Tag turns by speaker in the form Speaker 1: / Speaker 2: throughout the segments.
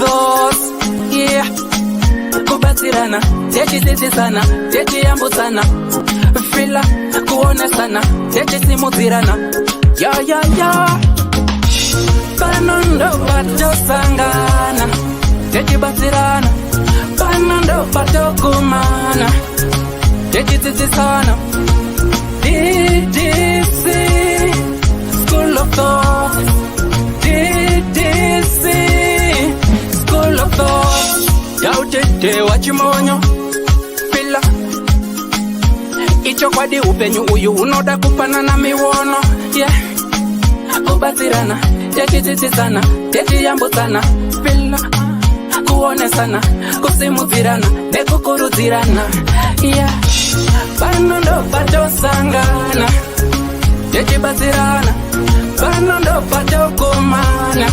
Speaker 1: Thoughts, yeah. Kubatirana, techi zizana, techi yambutana. Fila, kuone sana, techi simutirana. Ya. Panondo bato sangana, techi batirana. Panondo bato kumana, techi zizana. Ddc Skool of Thoughts. Ddc Skool of Thoughts. Yautete wachimonyo fila icho kwadi upenyu uyu unoda kufanana miwono, yeah. Kubatirana, techizizana, techiyambutana. Fila kuone sana, kusimudzirana, nekukurudzirana, yeah. Panondo pato sangana, techibatirana. Panondo pato kumana,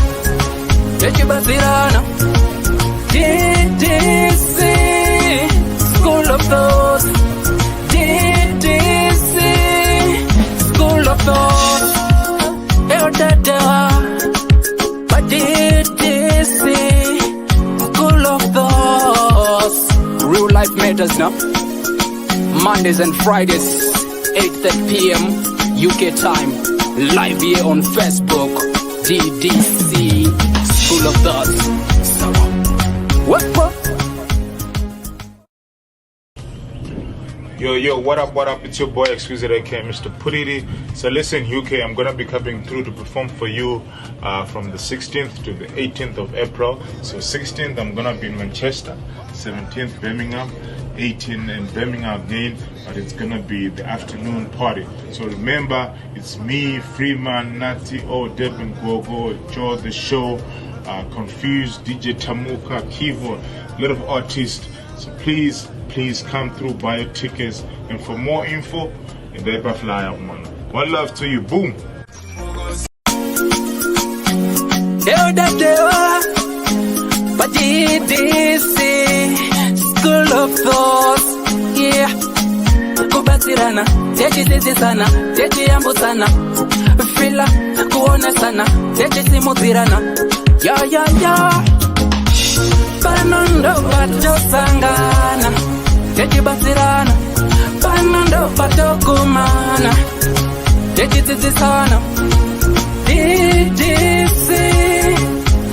Speaker 1: techibatirana. Ddc Skool of Thoughts. Ddc Skool of Thoughts. But Ddc Skool of Thoughts. Real life matters now. Mondays and Fridays, 8:30 p.m. UK time. Live here on Facebook. Ddc Skool of Thoughts. What?
Speaker 2: Yo, what up? It's your boy, Exquisite AK, Mr. Purity. So listen, UK, I'm going to be coming through to perform for you from the 16th to the 18th of April. So 16th, I'm going to be in Manchester. 17th, Birmingham. 18th in Birmingham again, but it's going to be the afternoon party. So remember, it's me, Freeman, Natty, Devin Gogo, Joe the Show, Confused, DJ Tamuka, Keyboard, a lot of artists. So please come through, buy your tickets, and for more info, in the Epa Flyer, man. One love to you, boom.
Speaker 1: But Ddc Skool of Thoughts, yeah. Kubatirana, techizizana, techiyambutana. Fila kuone sana, techisimudzirana. Ya. Panondo bato sangana, techibatirana. Panondo bato kumana, techizizana. Ddc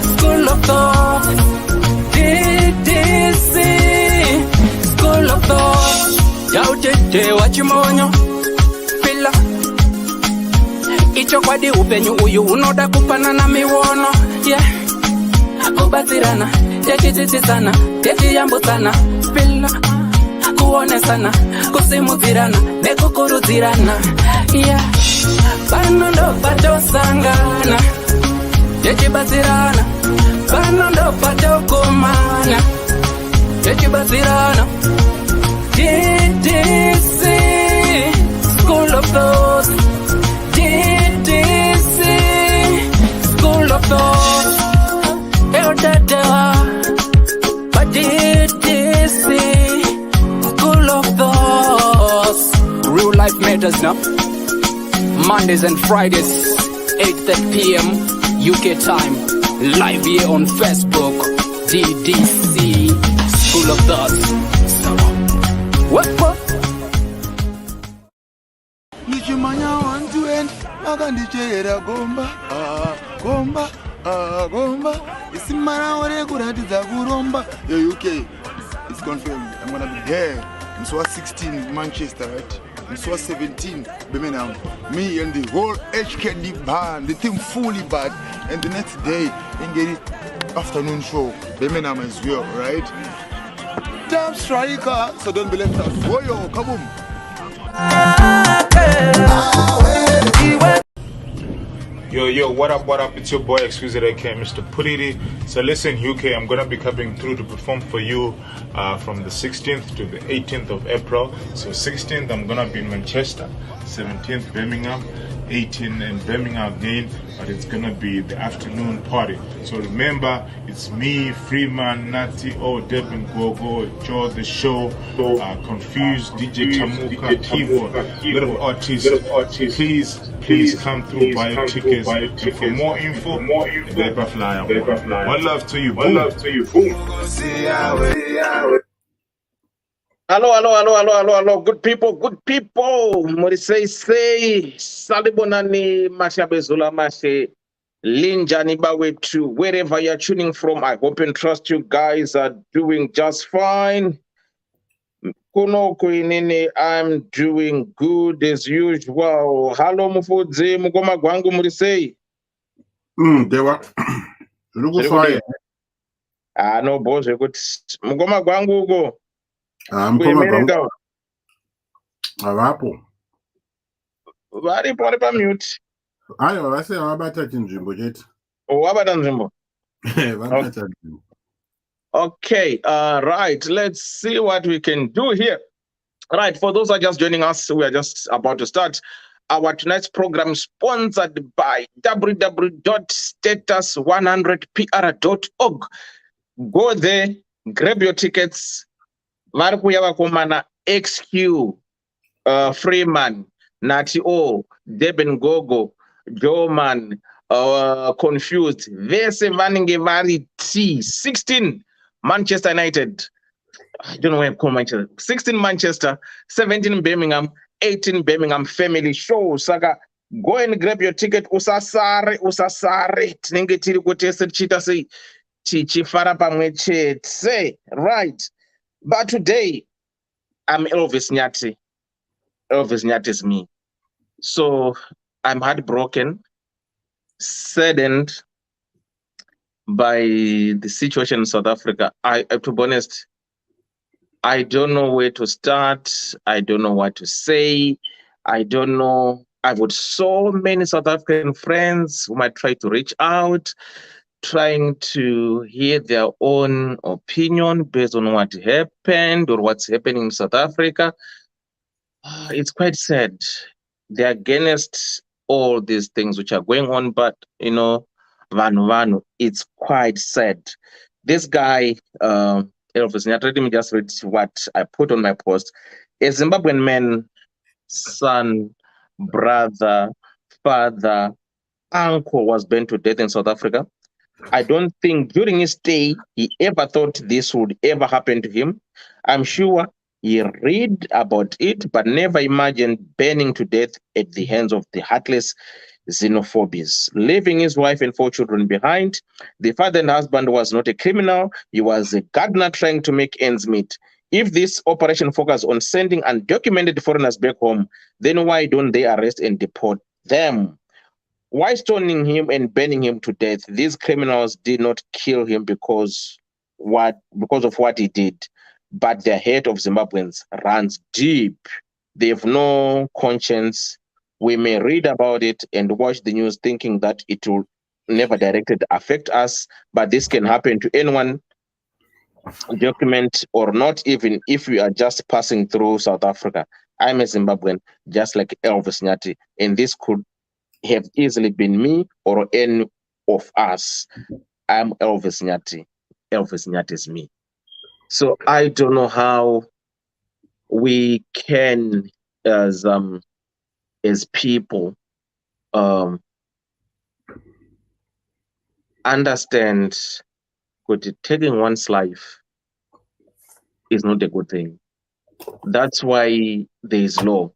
Speaker 1: Skool of Thoughts. Ddc Skool of Thoughts. Yautete wachimonyo fila icho kwadi upenyu uyu unoda kufanana miwono, yeah. Kubatirana, techizizana, techiyambutana. Fila kuone sana, kusimudzirana, nekukurudzirana, yeah. Panondo pato sangana, techibatirana. Panondo pato kumana, techibatirana. Ddc Skool of Thoughts. Ddc Skool of Thoughts. But Ddc Skool of Thoughts. Real life matters now. Mondays and Fridays, 8:30 p.m. UK time. Live here on Facebook. Ddc Skool of Thoughts. What?
Speaker 3: Nichimanya want to end. Magandichera gomba. Isimara ore kuratidza kuromba. Yo UK, it's confirmed. I'm gonna be there. Mswa 16 Manchester, right? Mswa 17 Birmingham. Me and the whole HKD band, the team fully bad. And the next day, in the afternoon show, Birmingham as well, right? Damn striker, so don't be left out. Woyo, kaboom.
Speaker 2: Yo, what up? It's your boy, Exquisite AK, Mr. Purity. So listen, UK, I'm going to be coming through to perform for you from the 16th to the 18th of April. So 16th, I'm going to be in Manchester. 17th, Birmingham. 18 in Birmingham again, but it's gonna be the afternoon party. So remember, it's me, Freeman, Natty, Devin Gogo, Joe the Show, Confused, DJ Tamuka, Keyboard, Little Artist. Please come through, buy your tickets. And for more info, Labor Flyer. One love to you. Boom.
Speaker 4: Hello, good people. Morisei say, Salibonani, Masha Bezula Mashe, Linjani Bawetu, wherever you're tuning from, I hope and trust you guys are doing just fine. Kuno Kuinini, I'm doing good as usual. Hello, Mufudzi, Mugoma Gwangu Morisei.
Speaker 5: Dewa. Look fire.
Speaker 4: No, boss, good. Mugoma Gwangu go.
Speaker 5: I'm coming from Arapo.
Speaker 4: Very important mute.
Speaker 5: I say, how about touching Jimbo yet?
Speaker 4: Oh, how about Jimbo? Okay, right. Let's see what we can do here. Right, for those who are just joining us, we are just about to start our tonight's program, sponsored by www.status100pr.org. Go there, grab your tickets. Varikuya XQ, Freeman, Nati O, Deben Gogo, Joman, Confused, Vese Vaningevari T, 16 Manchester United. I don't know where I'm calling Manchester. 16 Manchester, 17 Birmingham, 18 Birmingham family show. Saga, go and grab your ticket. Usasare. Tinenge tiri kutese chita say chichifara pamweche. Say, right. But today, I'm Elvis Nyati. Elvis Nyati is me. So I'm heartbroken, saddened by the situation in South Africa. To be honest, I don't know where to start. I don't know what to say. I don't know. I've got so many South African friends whom I try to reach out, trying to hear their own opinion based on what happened or what's happening in South Africa. It's quite sad. They're against all these things which are going on, but Vanu, it's quite sad. This guy, Elvis, let me just read what I put on my post. A Zimbabwean man, son, brother, father, uncle was burned to death in South Africa. I don't think during his stay he ever thought this would ever happen to him. I'm sure he read about it, but never imagined burning to death at the hands of the heartless xenophobes. Leaving his wife and 4 children behind, the father and husband was not a criminal. He was a gardener trying to make ends meet. If this operation focused on sending undocumented foreigners back home, then why don't they arrest and deport them? Why stoning him and burning him to death? These criminals did not kill him because of what he did, but the hate of Zimbabweans runs deep. They have no conscience. We may read about it and watch the news thinking that it will never directly affect us, but this can happen to anyone, document or not, even if we are just passing through South Africa. I'm a Zimbabwean, just like Elvis Nyati, and this could have easily been me or any of us. I'm Elvis Nyati. Elvis Nyati is me. So I don't know how we can, as people, understand that taking one's life is not a good thing. That's why there is law.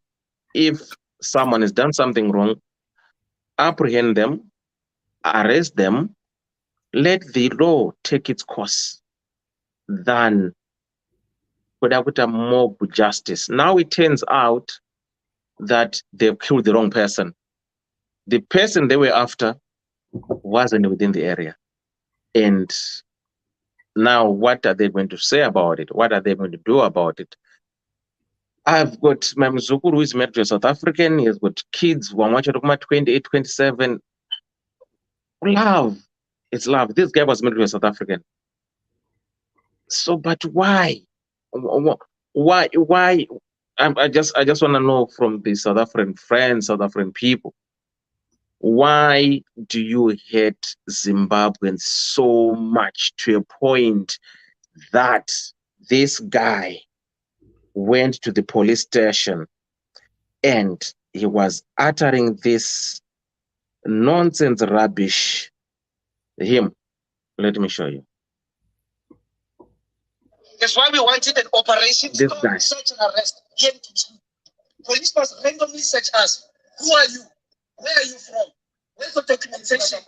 Speaker 4: If someone has done something wrong, apprehend them, arrest them, let the law take its course than without mob justice. Now it turns out that they've killed the wrong person. The person they were after wasn't within the area. And now what are they going to say about it? What are they going to do about it? I've got my Mzukuru who is married to a South African. He has got kids, one watch 28, 27. Love. It's love. This guy was married to a South African. So, but why? Why? I just want to know from the South African friends, South African people, why do you hate Zimbabweans so much to a point that this guy went to the police station and he was uttering this nonsense rubbish? Him, let me show you.
Speaker 6: That's why we wanted an operation
Speaker 4: This
Speaker 6: to
Speaker 4: guy.
Speaker 6: search and arrest. Police must randomly search us. Who are you? Where are you from? Where's the documentation?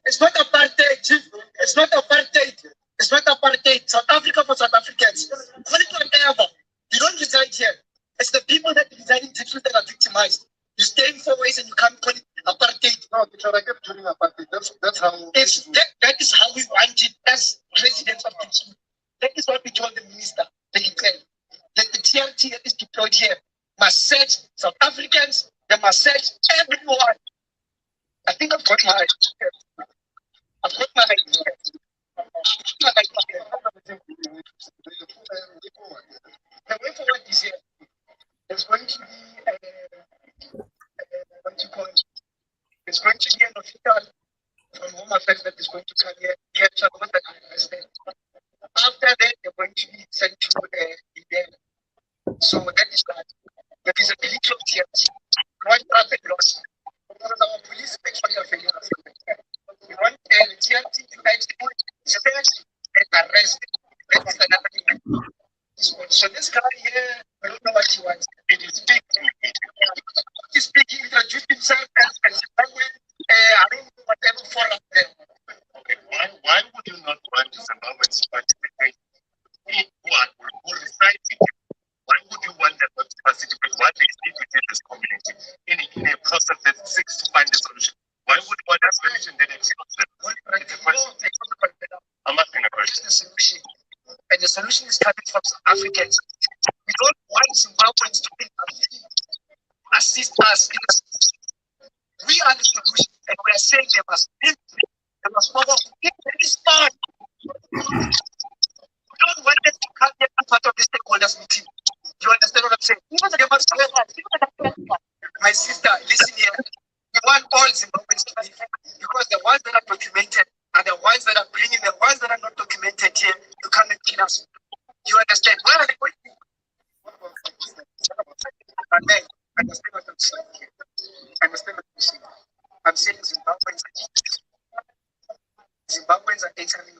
Speaker 6: It's not apartheid, Chief. It's not apartheid. It's not apartheid. South Africa for South Africans. Call it whatever. You don't reside here. It's the people that reside in districts that are victimized. You stay in 4 ways and you can't call it apartheid. No, because I kept doing apartheid. That's how. That is how we want it as residents of Ddc. That is what we told the minister, the lieutenant. That the TRT that is deployed here must search South Africans, they must search everyone. I think I've got my idea. I've got my idea. The way forward is here. There's going to be what you call it? There's going to be an official from Home Affairs that is going to come here, capture what the understand. After that, they're going to be sent to the So that is that. The visibility of TRT. One traffic loss. Because our police make sure you're failure. We want the TRT to actually search and arrest. That is another thing. So this guy here, I don't know what he wants. It is speaking. He's speaking, introduced himself as Zimbabwean. I don't know whatever forum there. Okay, why would you not want Zimbabweans to participate who reside in it? Why would you want them not to participate? What they see within this community in a process that seeks to find a solution? Why would you want a solution that excludes them? It's a question. I'm asking a question. The solution. And the solution is coming from South Africans. We don't want Zimbabweans to assist us in the solution. We are the solution, and we are saying they must live, they must follow this part. We don't want them to come here as part of the stakeholders meeting. You understand what I'm saying? They must my sister, listen here. We want all Zimbabweans to live because the ones that are documented are the ones that are bringing the ones that are not documented here to come and kill us. You understand? Where are they going? Understand what I'm saying here. Understand what I'm saying. I'm saying Zimbabweans are entering.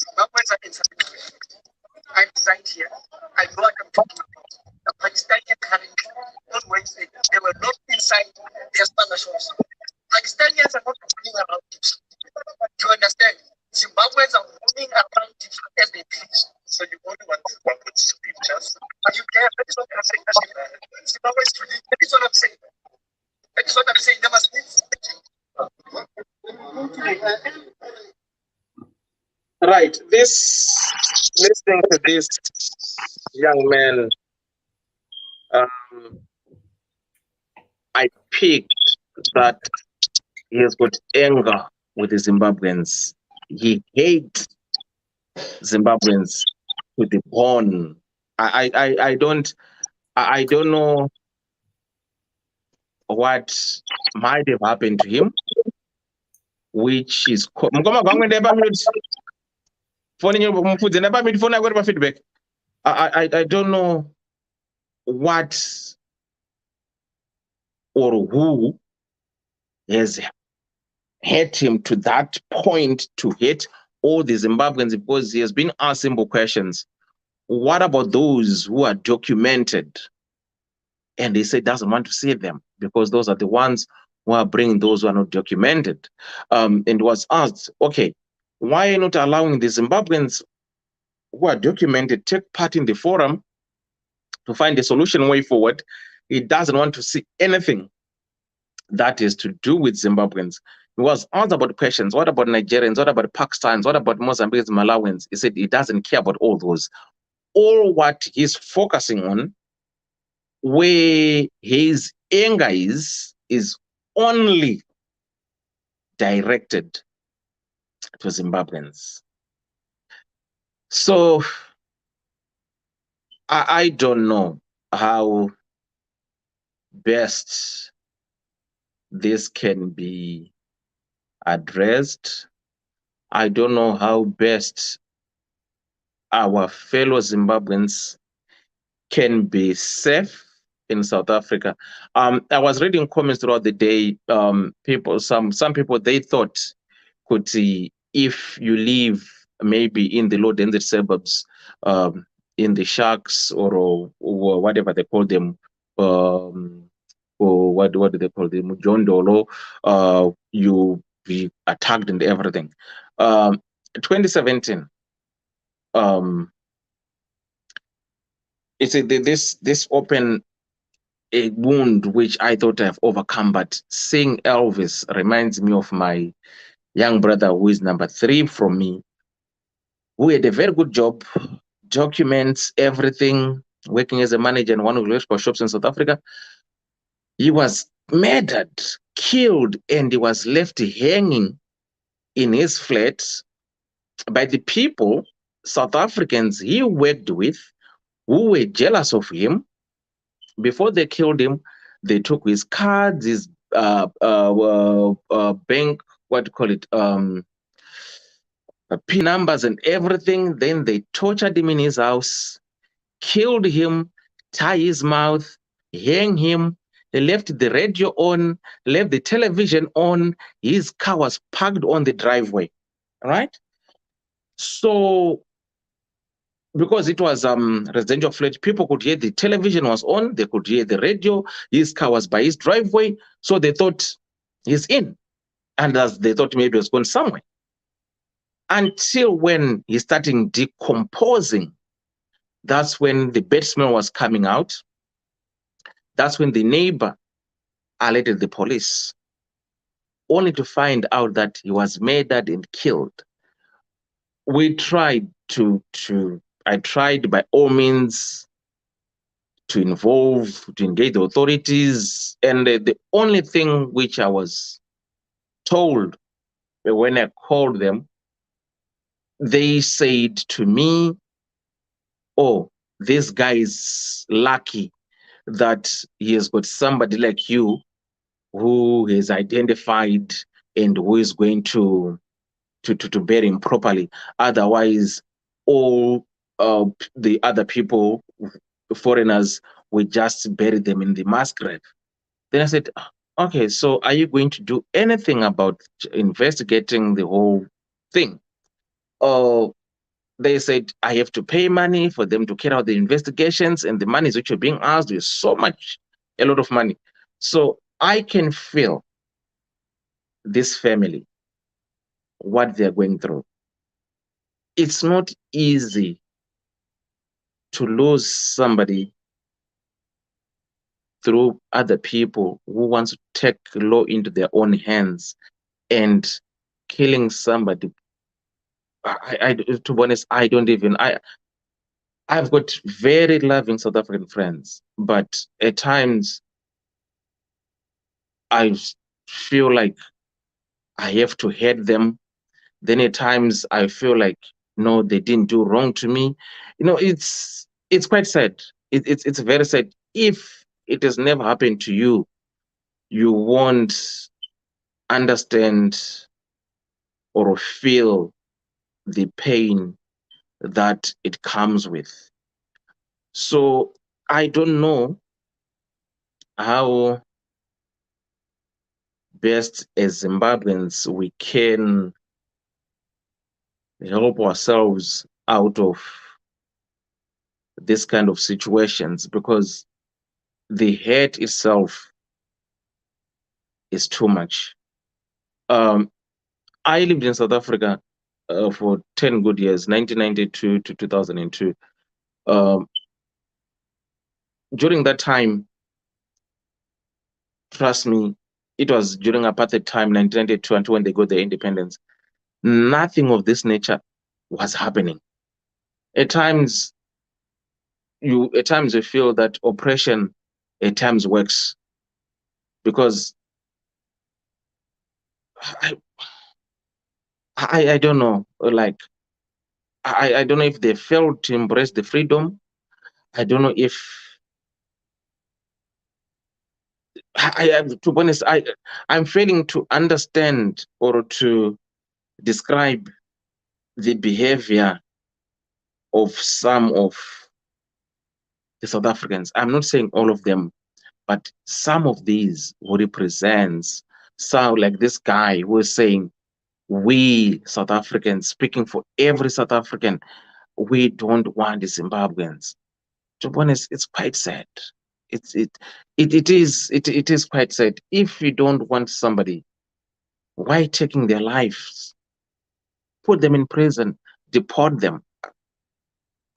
Speaker 6: Zimbabweans are entering. I reside here. I know what I'm talking about. The Pakistani currently on Wednesday, they were not inside their standard shops. Pakistanians are not moving around. You understand? Zimbabweans are moving around as they please. So you only want Zimbabweans to leave just. Are you care? That is what I'm saying. Zimbabweans to leave. That is what I'm saying. That is what I'm saying. They must leave.
Speaker 4: Right. Listening to this young man, I picked that he has got anger with the Zimbabweans. He hates Zimbabweans to the bone. I don't know what might have happened to him, which is feedback. I don't know what or who has hit him to that point to hit all the Zimbabweans, because he has been asked simple questions. What about those who are documented? And he said doesn't want to see them because those are the ones who are bringing those who are not documented. And was asked, okay, why are you not allowing the Zimbabweans who are documented take part in the forum to find a solution way forward? He doesn't want to see anything that is to do with Zimbabweans. He was asked about questions. What about Nigerians? What about Pakistanis? What about Mozambicans, Malawians? He said he doesn't care about all those. All what he's focusing on, where his anger is only directed to Zimbabweans. So I don't know how best this can be addressed. I don't know how best our fellow Zimbabweans can be safe in South Africa. I was reading comments throughout the day. Some people, they thought could see if you live maybe in the low density suburbs, in the shacks or whatever they call them, or what do they call them, Mujondolo, you be attacked and everything. 2017. It's this open a wound which I thought I've overcome, but seeing Elvis reminds me of my young brother who is number 3 from me, who had a very good job, documents, everything, working as a manager in one of the electrical shops in South Africa. He was murdered, killed, and he was left hanging in his flat by the people, South Africans he worked with, who were jealous of him. Before they killed him, they took his cards, his bank, what do you call it, PIN numbers and everything. Then they tortured him in his house, killed him, tie his mouth, hang him. They left the radio on, left the television on. His car was parked on the driveway, right? So because it was residential flat, people could hear the television was on, they could hear the radio, his car was by his driveway, so they thought he's in. And as they thought maybe he was going somewhere. Until when he started decomposing, that's when the bad smell was coming out. That's when the neighbor alerted the police, only to find out that he was murdered and killed. We tried I tried by all means to engage the authorities. And the only thing which I was told when I called them, they said to me, oh, this guy is lucky that he has got somebody like you who is identified and who is going to bury him properly. Otherwise, all the other people, foreigners, we just bury them in the mass grave. Then I said, okay, so are you going to do anything about investigating the whole thing? They said, I have to pay money for them to carry out the investigations, and the monies which are being asked is so much, a lot of money. So I can feel this family, what they're going through. It's not easy to lose somebody through other people who wants to take law into their own hands and killing somebody. To be honest, I've got very loving South African friends, but at times I feel like I have to hate them. Then at times I feel like, no, they didn't do wrong to me. It's quite sad. It's very sad. If it has never happened to you, you won't understand or feel the pain that it comes with. So I don't know how best as Zimbabweans we can help ourselves out of this kind of situations, because the hate itself is too much. I lived in South Africa for 10 good years, 1992 to 2002. During that time, trust me, it was during apartheid time, 1992, until when they got their independence. Nothing of this nature was happening. At times you feel that oppression at times works, because I don't know, like I don't know if they failed to embrace the freedom. I don't know if to be honest, I'm failing to understand or to describe the behavior of some of the South Africans. I'm not saying all of them, but some of these who represents sound like this guy who is saying, we South Africans, speaking for every South African, we don't want the Zimbabweans. To be honest, it's quite sad. It is quite sad. If you don't want somebody, why taking their lives? Put them in prison, deport them.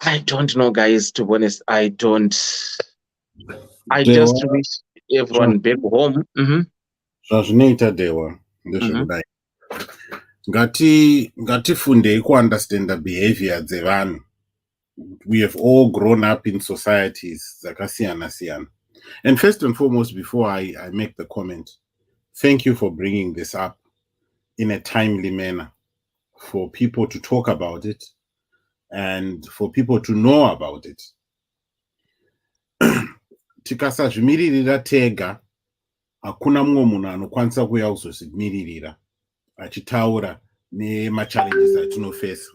Speaker 4: I don't know, guys. To be honest, I don't. I just wish everyone back home.
Speaker 5: Zvazvinoita Dewa ndezvekudai. Ngatifundei kuunderstand the behavior dzevanhu. We have all grown up in societies dzakasiyana siyana. And first and foremost, before I make the comment, thank you for bringing this up in a timely manner for people to talk about it and for people to know about it. Tikasazvimiririra tega, hakuna mumwe munhu anokwanisa kuuya kuzozvimiririra achitaura nemachallenges atinofesa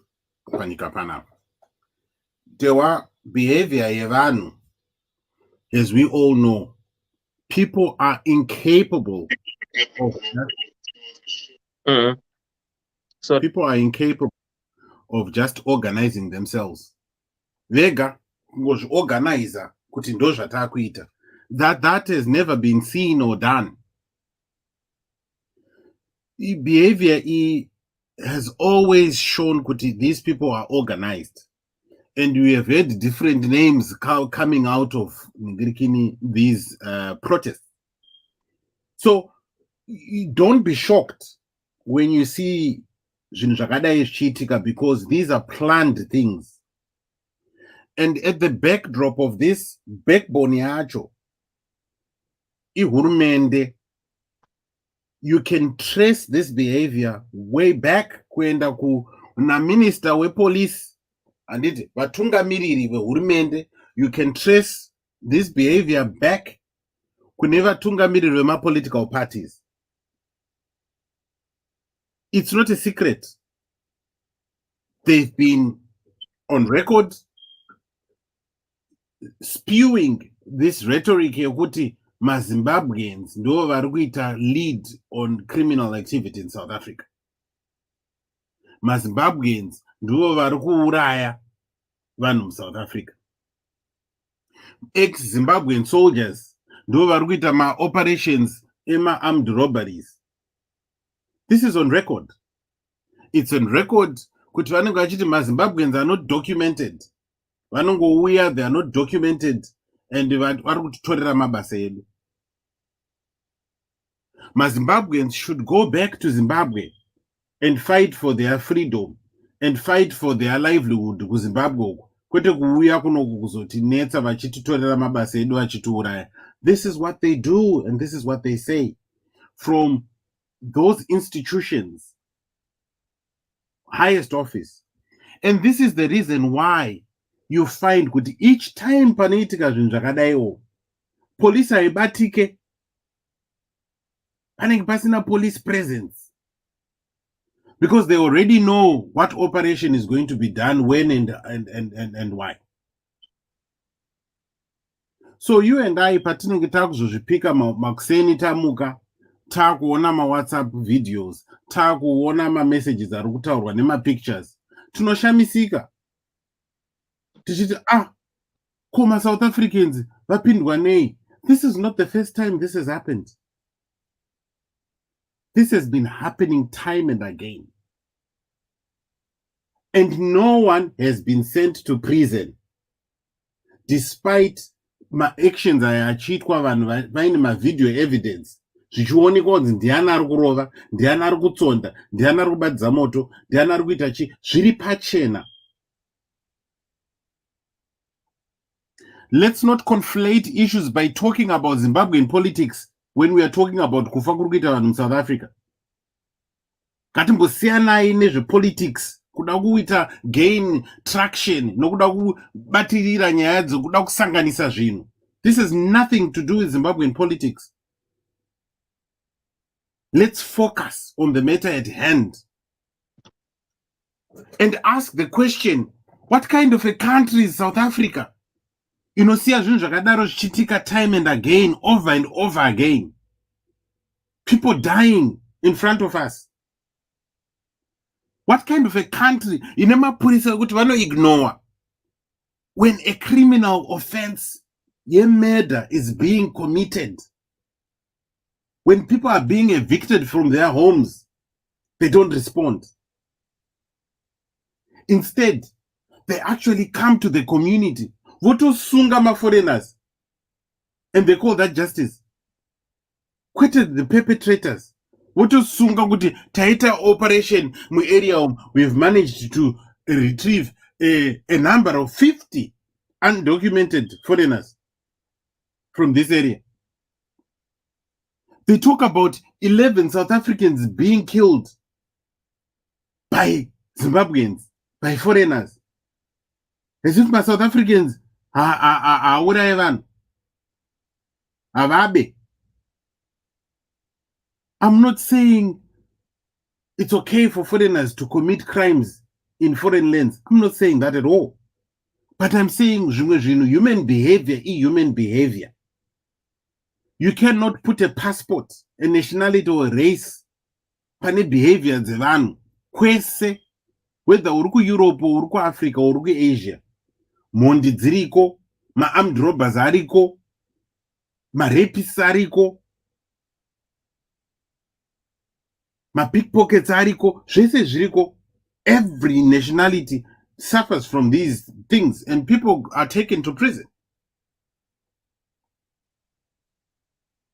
Speaker 5: panyika panapa. Dewa, behavior yevanhu, as we all know, people are incapable of people are incapable of just organizing themselves. Vega ngozviorganiza kuti ndo zvatakuita. That has never been seen or done. Behavior has always shown kuti these people are organized. And we have heard different names coming out of these protests. So don't be shocked when you see zvinhu zvakadai zvichiitika, because these are planned things. And at the backdrop of this, backbone yacho, ihurumende, you can trace this behavior way back kuenda kuna minister wepolice and vatungamiriri vehurumende. You can trace this behavior back kune vatungamiriri vemapolitical parties. It's not a secret. They've been on record spewing this rhetoric yekuti maZimbabweans ndo vari kuita lead on criminal activity in South Africa. maZimbabweans ndo vari kuuraya vanhu muSouth Africa. Ex-Zimbabwean soldiers ndo vari kuita ma-operations ema-armed robberies. This is on record. It's on record kuti vanenge vachiti maZimbabweans are not documented. Vanongouya, they are not documented, and vari kutitorera mabasa edu. maZimbabweans should go back to Zimbabwe and fight for their freedom and fight for their livelihood kuZimbabwe uko. Kwete kuuya kunoku kuzotinetsa vachititorera mabasa edu vachitiuraya. This is what they do, and this is what they say from those institutions, highest office. And this is the reason why you find kuti each time panoitika zvinhu zvakadaiwo, police haibatike, panenge pasina police presence, because they already know what operation is going to be done when and why. So you and I, patinenge takuzozvipika makuseni tamuka, takuona ma-WhatsApp videos, takuona ma-messages ari kutaurwa nema-pictures, tinoshamisika. Tichiti, ko ma-South Africans vapindwa nei? This is not the first time this has happened. This has been happening time and again. And no one has been sent to prison, despite ma-actions achiitwa vanhu vaine ma-video evidence. Zvichionekwa kunzi ndiani ari kurova, ndiani ari kutsonda, ndiani ari kubatidza moto, ndiani ari kuita chi, zviri pachena. Let's not conflate issues by talking about Zimbabwean politics when we are talking about kufa kuri kuita vanhu muSouth Africa. Ngatimbosiyanai nezvepolitics kuda kuita gain traction nokuda kubatirira nyaya dzokuda kusanganisa zvinhu. This has nothing to do with Zimbabwean politics. Let's focus on the matter at hand and ask the question, what kind of a country is South Africa? Inosiya zvinhu zvakadaro zvichiitika time and again, over and over again. People dying in front of us. What kind of a country? Ine mapurisa ekuti vanoignore when a criminal offense, a murder is being committed. When people are being evicted from their homes, they don't respond. Instead, they actually come to the community. Votosunga ma foreigners. And they call that justice. Quitted the perpetrators. Votosunga kuti taita operation mu area we've managed to retrieve a number of 50 undocumented foreigners from this area. They talk about 11 South Africans being killed by Zimbabweans, by foreigners. As if my South Africans are whatever. Avabe. I'm not saying it's okay for foreigners to commit crimes in foreign lands. I'm not saying that at all. But I'm saying human behavior is human behavior. You cannot put a passport, a nationality or a race, pane behavior dzevanhu kwese, whether uri kuEurope, uri kuAfrica, uri kuAsia. Mhondi dziriko, ma-armed robbers ariko, ma-rapists ariko, ma-pickpockets ariko, zvese zviriko. Every nationality suffers from these things and people are taken to prison.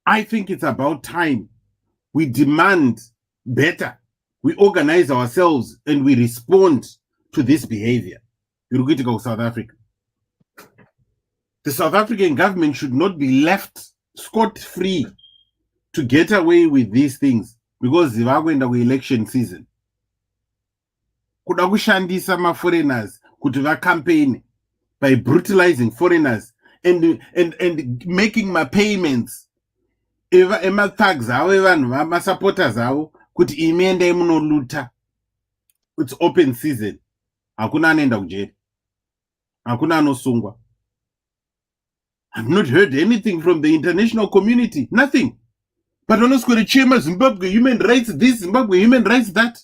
Speaker 5: I think it's about time we demand better. We organize ourselves and we respond to this behavior. South Africa. The South African government should not be left scot-free to get away with these things because they are going to election season. Kuda kushandisa ma-foreigners kuti va-campaign by brutalizing foreigners and making my payments. Ema-thugs avo evanhu vama-supporters avo kuti imi endai munoluta. It's open season. Hakuna anoenda kujeri. Hakuna anosungwa. I've not heard anything from the international community. Nothing. But onoswere chema Zimbabwe human rights this, Zimbabwe human rights that.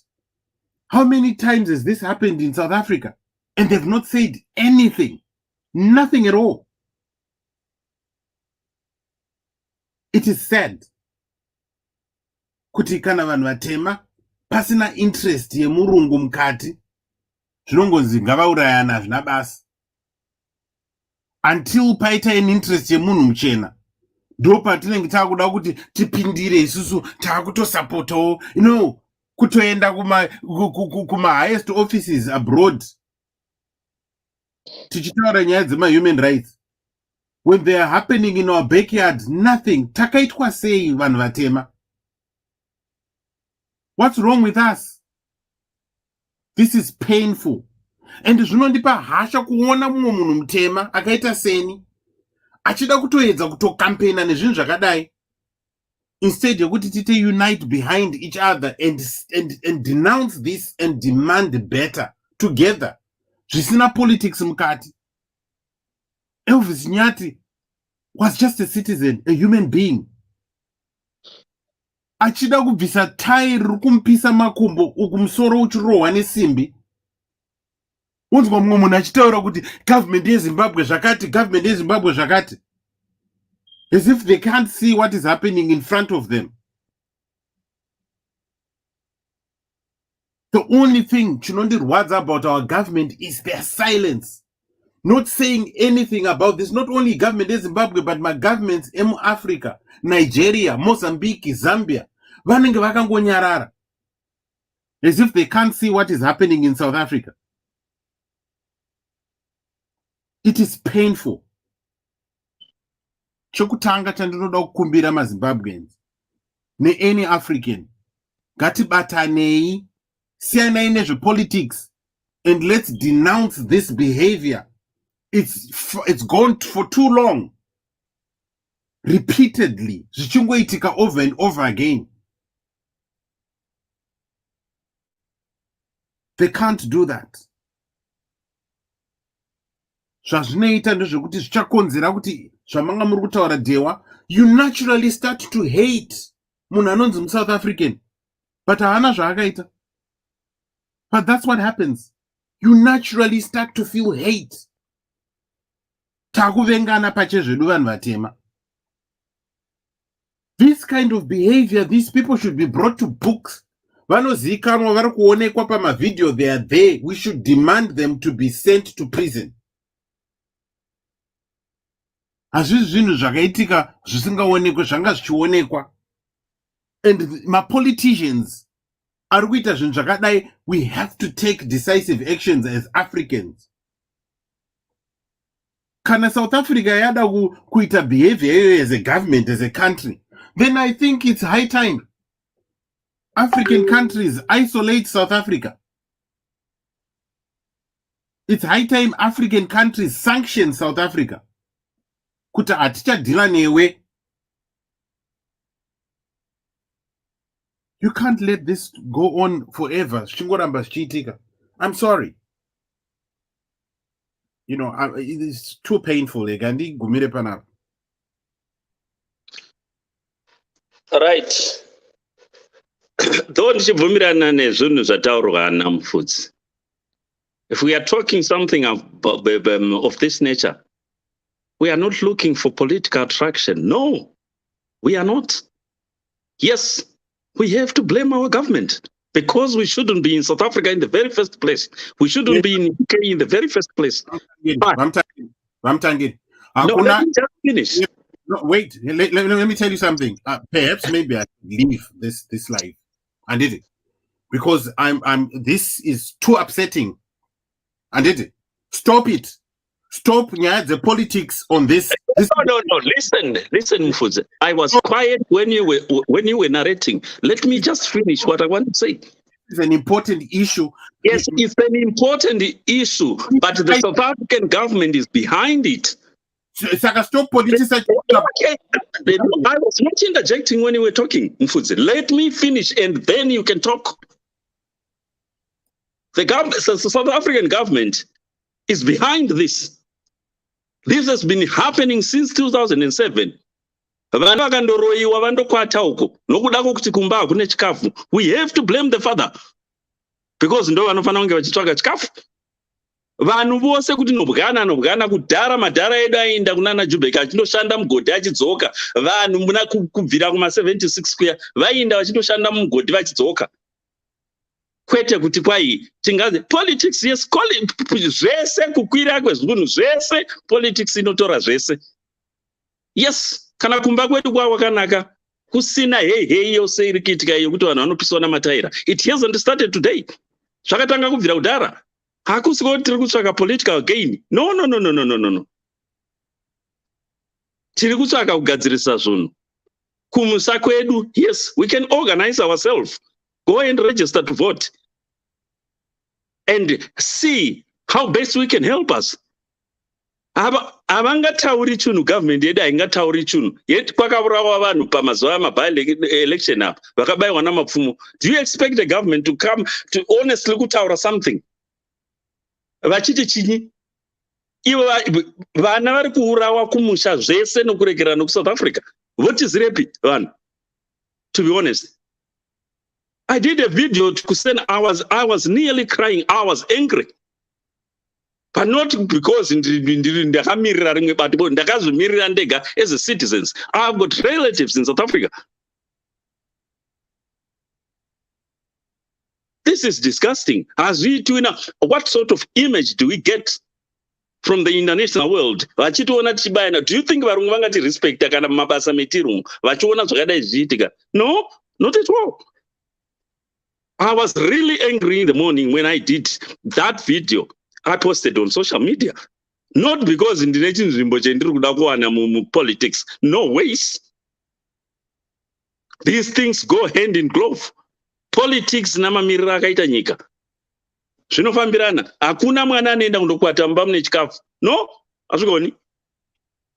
Speaker 5: How many times has this happened in South Africa? And they've not said anything. Nothing at all. It is sad. Kuti kana vanhu vatema pasina interest yemurungu mukati, zvinongonzi ngavaurayana hazvina basa. Until paita an interest yemunhu muchena, ndo patinenge taakuda kuti tipindire isusu taakutosapotawo, kutoenda kuma highest offices abroad tichitaura nyaya dzema-human rights. When they are happening in our backyard, nothing. Takaitwa sei vanhu vatema? What's wrong with us? This is painful. And zvinondipa hasha kuona mumwe munhu mutema akaita seni achida kutoedza kutokampena nezvinhu zvakadai. Instead yekuti tite unite behind each other and denounce this and demand better together. Zvisina politics mukati. Elvis Nyati was just a citizen, a human being. Achida kubvisa tai riri kumupisa makumbo uku musoro uchirohwa nesimbi. Unzwa mumwe munhu achitaura kuti government yeZimbabwe zvakati, government yeZimbabwe zvakati. As if they can't see what is happening in front of them. The only thing chinondirwadza about our government is their silence. Not saying anything about this, not only government in Zimbabwe, but my governments in Africa, Nigeria, Mozambique, Zambia, vanenge vakangonyarara. As if they can't see what is happening in South Africa. It is painful. Chokutanga chandinoda kukumbira maZimbabweans ne-any African, ngatibatanei, siyanai nezvepolitics, and let's denounce this behavior. It's gone for too long. Repeatedly, zvichingoitika over and over again. They can't do that. Zvazvinoita ndezvekuti zvichakonzera kuti zvamanga muri kutaura Dewa, you naturally start to hate munhu anonzi South African, but haana zvaakaita. But that's what happens. You naturally start to feel hate. Takuvengana pachezvedu vanhu vatema. This kind of behavior, these people should be brought to books. Vanozikanwa vari kuonekwa pamavideo, they are there. We should demand them to be sent to prison. Hazvisi zvinhu zvakaitika zvisingaonekwe zvanga zvichionekwa. And my politicians are kuita zvinhu zvakadai. We have to take decisive actions as Africans. Kana South Africa yada kuita behavior as a government, as a country, then I think it's high time African countries isolate South Africa. It's high time African countries sanction South Africa. Kuta atichadhila newe. You can't let this go on forever. Shingoramba zvichiitika. I'm sorry. You know, it's too painful. Gandhi gumire panapa.
Speaker 7: Right. Though ndichibvumirana nezvinhu zvataurwa naMufudzi. If we are talking something of this nature, we are not looking for political attraction. No, we are not. Yes, we have to blame our government because we shouldn't be in South Africa in the very first place. We shouldn't be in UK in the very first place.
Speaker 5: Ramtangin.
Speaker 7: No, let me just finish.
Speaker 5: No, wait. Let me tell you something. Perhaps maybe I leave this life. I did it because this is too upsetting. I did it. Stop it. Stop the politics on this.
Speaker 7: No. Listen, Mufudzi. I was quiet when you were narrating. Let me just finish what I want to say.
Speaker 5: It's an important issue.
Speaker 7: Yes, it's an important issue, but the South African government is behind it.
Speaker 5: Stop politics.
Speaker 7: Okay. I was not interjecting when you were talking, Mufudzi. Let me finish, and then you can talk. The South African government is behind this. This has been happening since 2007. We have to blame the father because ndo vanofana kunge vachitsvaga chikafu. Vanhu vose kuti nobwana kudhara madhara edu aenda kunana Jubek achinoshanda mugodhi achidzoka. Vanhu muna kubvira kuma 76 kuya vainda vachinoshanda mugodhi vachidzoka. Kwete kuti kwai tingazi politics, yes, zvese kukwira kwezvinhu zvese politics inotora zvese. Yes, kana kumba kwedu kwakanaka kusina hey yose iri kuitika yekuti vanhu vanopiswa namataira. It hasn't started today. Zvakatanga kubvira kudhara. Hakusi kuti tiri kutsvaka political gain. No. Tiri kutsvaka kugadzirisa zvinhu. Kumusa kwedu, yes, we can organize ourselves. Go and register to vote and see how best we can help us. Havangatauri chunhu government yedu haingatauri chunhu. Yet kwakaurawa vanhu pamazuva election apa vakabayiwa namapfumo. Do you expect the government to come to honestly kutaura something? Vachiti chinyi? Ivo vana vari kuurawa kumusha zvese nokurekera nokuSouth Africa. Votizirepi vanhu? To be honest. I did a video to send. I was nearly crying. I was angry, but not because as a citizens. I've got relatives in South Africa. This is disgusting. As we do now, what sort of image do we get from the international world? Do you think varungu respect mabasa metirumu? No, not at all. I was really angry in the morning when I did that video. I posted on social media. Not because in the nation politics. No ways. These things go hand in glove. Politics namamirira akaita nyika. Zvinofambirana. Hakuna mwana anoenda kundokwata mumba mune chikafu. No, hazvikoni.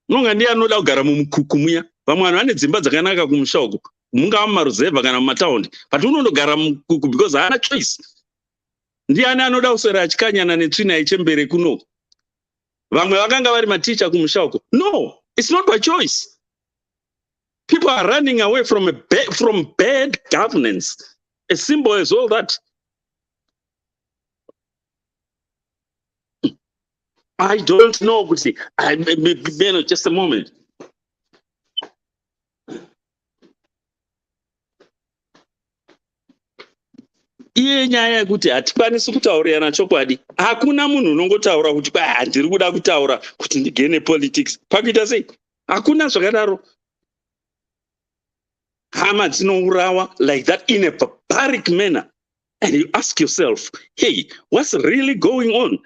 Speaker 7: Munonga ndiye anoda kugara mumukuku muya. Vamwe vanhu vane dzimba dzakanaka kumusha uko. Mungava mumaruzevha kana mumataundi, but unondogara mukuku because haana choice. Ndiani anoda kuswera achikanyana netsvina yechembere kuno? Vamwe vakanga vari maticha kumusha uko. No, it's not by choice. People are running away from from bad governance. As simple as all that. I don't know. Just a moment. Iye nyaya yekuti hatikwanisi kutaurirana chokwadi. Hakuna munhu unongotaura kuti ndiri kuda kutaura kuti ndigene politics. Pakuita sei? Hakuna zvakadaro. Hama dzinourawa like that in a barbaric manner. And you ask yourself, hey, what's really going on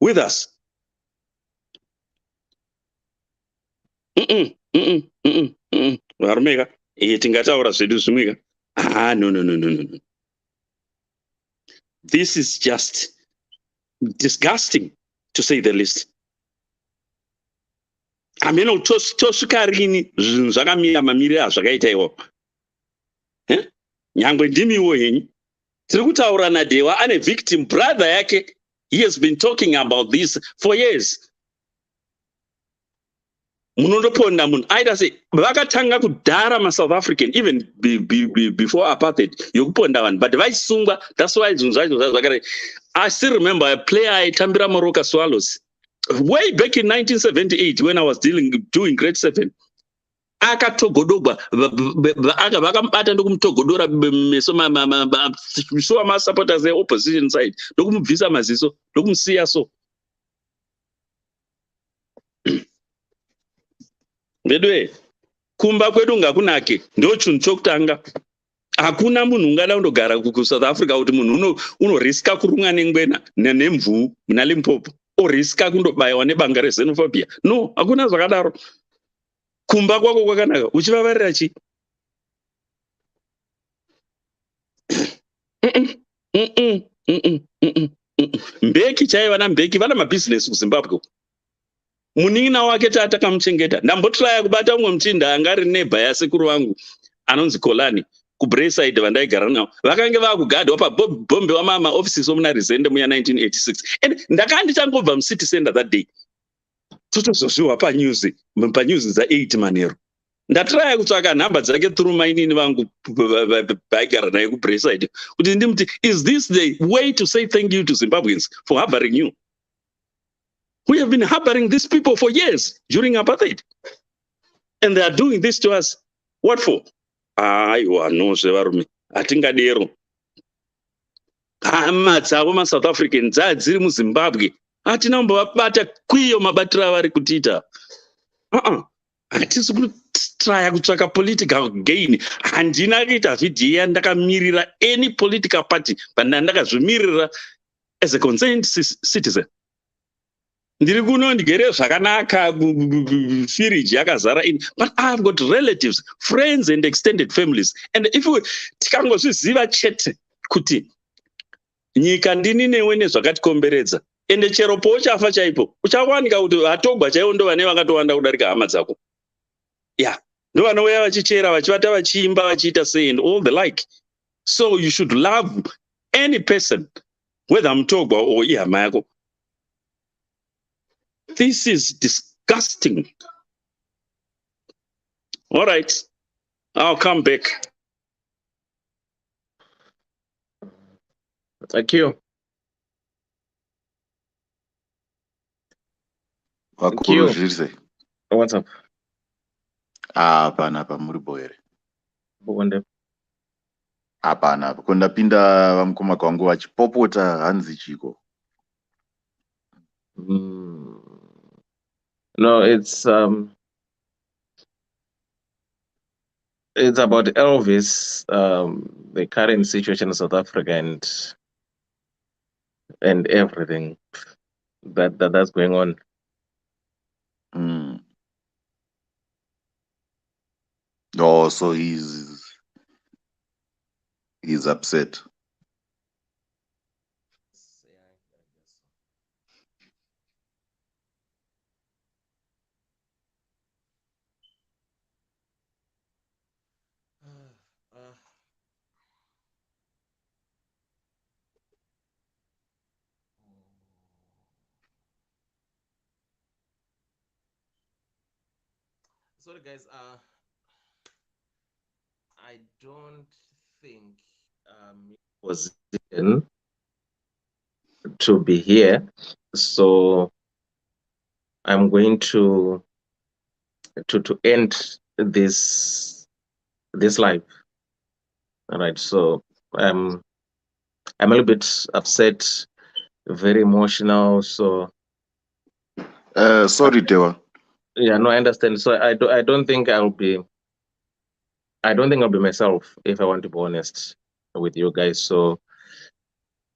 Speaker 7: with us? Varumeka, tingataura zvedu zvimweka. No. This is just disgusting, to say the least. Ameno tosvika rini zvinhu zvakamira mamiriro azvakaita iwawo. Nyangwe ndimiwo henyu. Tiri kutaura naDhewa ane victim brother yake. He has been talking about this for years. Munondoponda munhu aita sei vakatanga kudhara maSouth African even before apartheid yokuponda vanhu but vaisungwa. That's why zvinhu zvacho zvakare. I still remember a player aitambira Moroka Swallows way back in 1978 when I was doing grade 7. Akatogodogwa vakamubata ndokumutogodora meso masupporters opposition side ndokumubvisa maziso ndokumusiya so. Vedwe, kumba kwedu ngakunake, ndo chinhu chokutanga. Hakuna munhu ungada kundogara kuSouth Africa kuti munhu unoriska kurumwa nengwena nemvuu muna Limpopo, oriska kundobayiwa nebanga rezenophobia. No, hakuna zvakadaro. Kumba kwako kwakanaka, uchivavarira chi? Mbeki chaiva naMbeki vana mabusiness kuZimbabwe. Munin'ina wake tatakamuchengeta. Ndambotraya kubata umwe muchinda anga ari neighbor yasekuru vangu anonzi Kolani kuBrayside vandaigara nawo. Vakange vakugadwa pabombe wamama offices omuna Rizende muya 1986. And ndakanga ndichangobva muCity Center that day. Totozozviwa panews dza8 manheru. Ndatraya kutsvaka nhamba dzake through mainini vangu vaigara naye kuBrayside kuti ndimuti, is this the way to say thank you to Zimbabweans for harboring you? We have been harboring these people for years during apartheid. And they are doing this to us. What for? Aiwa, no, Sevarume. Atingadero. Hama dzavo maSouth African dzadziri muZimbabwe. Atinambovabata kwiyo mabatira avari kutiita. Hatisi kutraya kutsvaka political gain. Handina kuita vhidhiyo ndakamirira any political party, but ndakazvimirira as a concerned citizen. Ndiri kuno ndigere zvakanaka, firiji yakazara ini, but I've got relatives, friends and extended families. And if tikangozviziva chete kuti nyika ndini newe nezvakatikomberedza, ende chero pochafa chaipo uchawanika kuti vatogwa chaivo ndo vane vakatowanda kudarika hama dzako. Yeah, ndo vanouya vachichera vachivata vachiimba vachiita sei and all the like. So you should love any person, whether mutogwa or ihama yako. This is disgusting. All right, I'll come back.
Speaker 4: Thank you.
Speaker 8: Vakuruzvirise.
Speaker 4: What's up?
Speaker 8: Hapana pamuripo here.
Speaker 4: Bukonde.
Speaker 8: Hapana kundapinda vamukoma kwangu vachipopota hanzi chiko.
Speaker 4: No, it's about Elvis, the current situation in South Africa and everything that's going on.
Speaker 8: Oh, so he's upset.
Speaker 4: Sorry, guys. I don't think position to be here, so I'm going to end this live. All right. So I'm a little bit upset, very emotional. So
Speaker 8: Sorry, Dewa.
Speaker 4: yeah, no, I understand. So I don't think I'll be myself if I want to be honest with you guys. So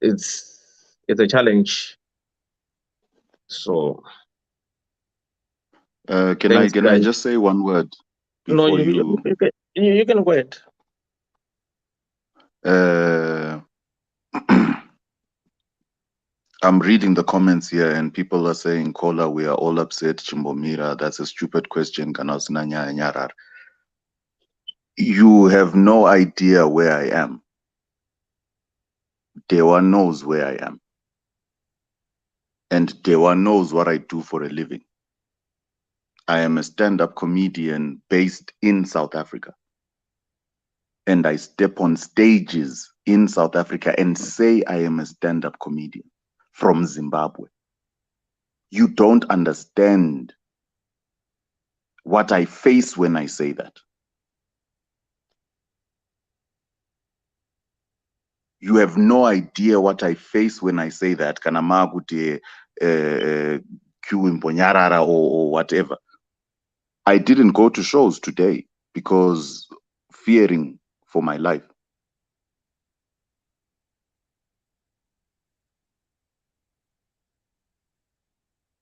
Speaker 4: it's a challenge. So
Speaker 8: Can
Speaker 4: thanks,
Speaker 8: I
Speaker 4: guys.
Speaker 8: just say one word
Speaker 4: No,
Speaker 8: before you?
Speaker 4: You can go ahead.
Speaker 8: Uh, I'm reading the comments here, and people are saying, "Kola, we are all upset. Chimbomira, that's a stupid question. Kanausnanya nyarar." You have no idea where I am. Dewa knows where I am, and Dewa knows what I do for a living. I am a stand-up comedian based in South Africa. And I step on stages in South Africa and say I am a stand-up comedian from Zimbabwe. You don't understand what I face when I say that. You have no idea what I face when I say that. Kanamaguti, Kiwimponyarara or whatever. I didn't go to shows today because fearing for my life.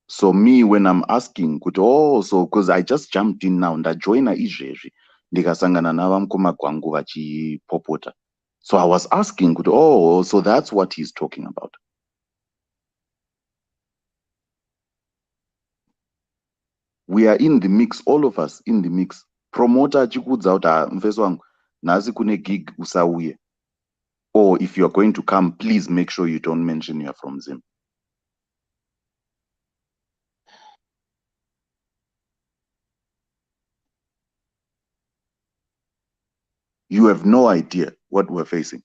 Speaker 8: So me, when I'm asking, so because I just jumped in now, ndajoina izvezvi ndikasangana navamukoma kwangu vachipopota. So I was asking, so that's what he's talking about. We are in the mix, all of us in the mix. Promoter achikudza kuti mfeso wangu nhasi kune gig usauye. Or if you're going to come, please make sure you don't mention you're from Zim. You have no idea what we're facing.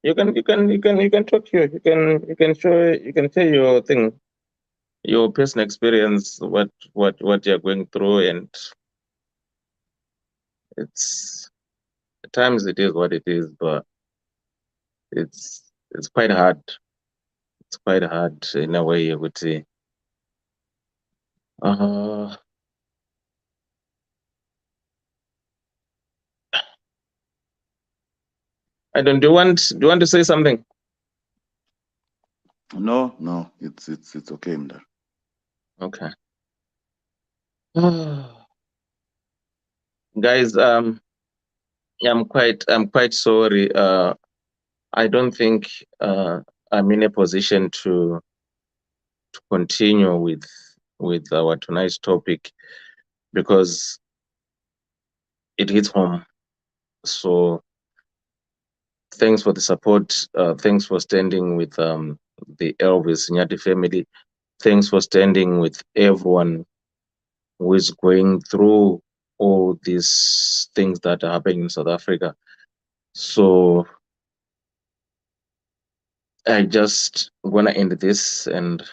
Speaker 4: You can talk here. You can share your thing, your personal experience, what you're going through, and it's at times it is what it is, but it's quite hard. It's quite hard in a way, I would say. I don't. Do you want to say something?
Speaker 8: No, it's okay, Mda.
Speaker 4: Okay. Guys, I'm quite sorry. I don't think I'm in a position to continue with our tonight's topic because it hits home. So thanks for the support. Thanks for standing with the Elvis Nyati family. Thanks for standing with everyone who is going through all these things that are happening in South Africa. So I just wanna end this, and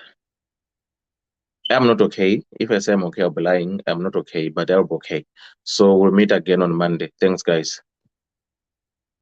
Speaker 4: I'm not okay. If I say I'm okay, I'll be lying. I'm not okay, but I'll be okay. So we'll meet again on Monday. Thanks, guys.